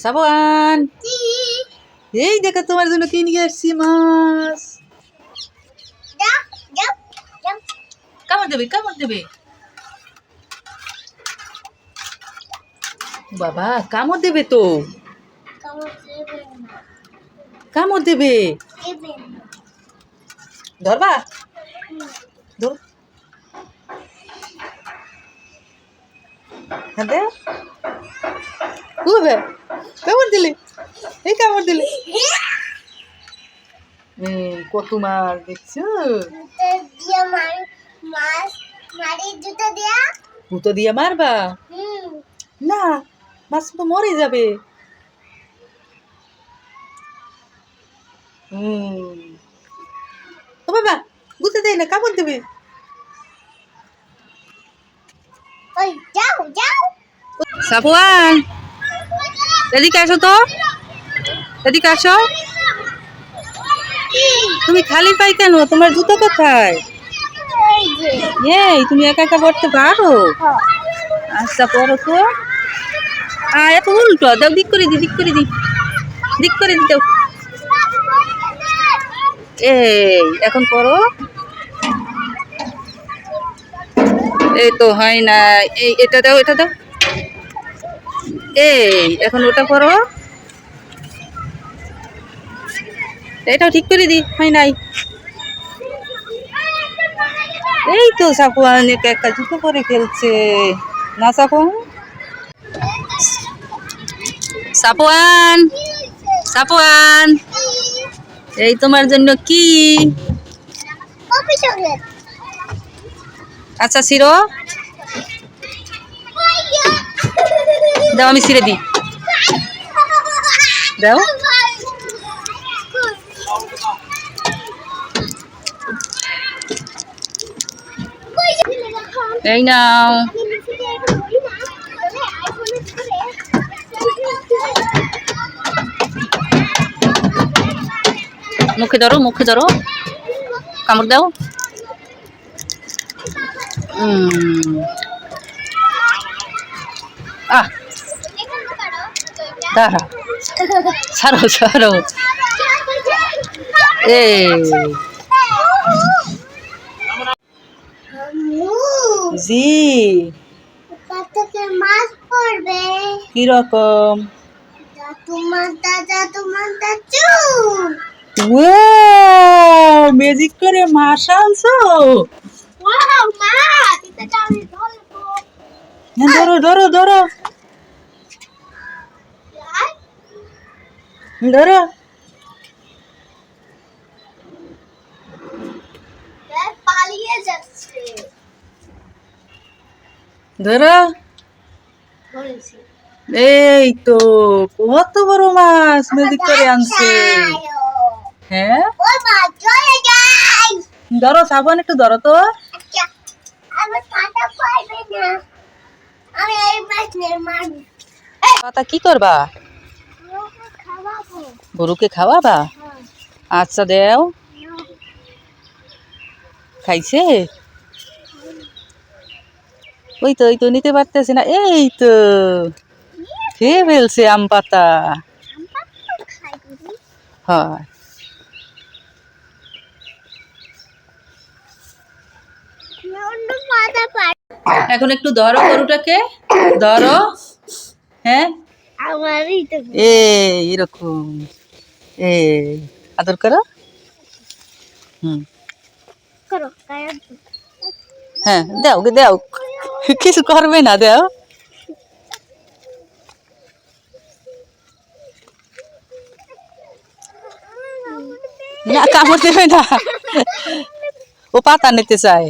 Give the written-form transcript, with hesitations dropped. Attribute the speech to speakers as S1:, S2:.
S1: সাবান, এই দেখো তোমার জন্য কি নিয়ে আসছি মাছ। কামড় দেবে, কামড় দেবে বাবা, কামড় দেবে তো, কামড় দেবে। ধরবা, ধর, হ্যাঁ দে, কামড় দিলে, এই কামড় দিলে। কত মাছ দেখছো, জুতো দিয়ে মারবা না, মাছ তো মরে যাবে। ও বাবা, বুঝতে দেয় না, কামড় দেবে। সাফওয়ান, এদিকে আসো তো, এদিকে আসো। তুমি খালি পাই কেন, তোমার জুতো কোথায়? এই তুমি একা একা পড়তে পারো? আচ্ছা পড়ো তো। এত উল্টো দাও, দিক করে দি, দিক করে দি, দিক করে দিতে। এই এখন পড়ো। এই তো হয় না, এই এটা দাও, এটা দাও। এই এখন ওটা পড়ো, এটাও ঠিক করে দি, হয় নাই। এই তো সাফওয়ান একা একা জুতো পরে খেলছে না। সাফওয়ান, সাফওয়ান, এই তোমার জন্য কি? আচ্ছা সিরো দাও, আমি ছিঁড়ে দিই, দাও। এই নাও, মুখে ধরো, মুখে ধরো, কামড় দাও। দাঁড়া, ছাড়ো ছাড়ো। জি,
S2: মাছ পড়বে
S1: কিরকম?
S2: তোমার দাদা, তোমার দাদু
S1: ম্যাজিক করে মাছ আনছো। ধরো ধরো ধরো ধরো,
S2: পালিয়ে যাচ্ছে।
S1: ধরো। এই তো কত বড় মাছ ম্যাজিক করে আনছে। হ্যাঁ ধরো সাবান, একটু ধরো তো। পাতা কি করবা? গরুকে খাওয়াবা? আচ্ছা দেও। খাইছে? ওই তো, ওই তো নিতে পারতেছে না। এই তো খেয়ে ফেলছে আম পাতা। হয়, এখন একটু ধরো গরুটাকে, ধরো। হ্যাঁ এরকম, আদর করো। হ্যাঁ দাও দাও, কিছু করবে না, দাও। না কামড় দেবে না, ও পাতা নিতে চায়।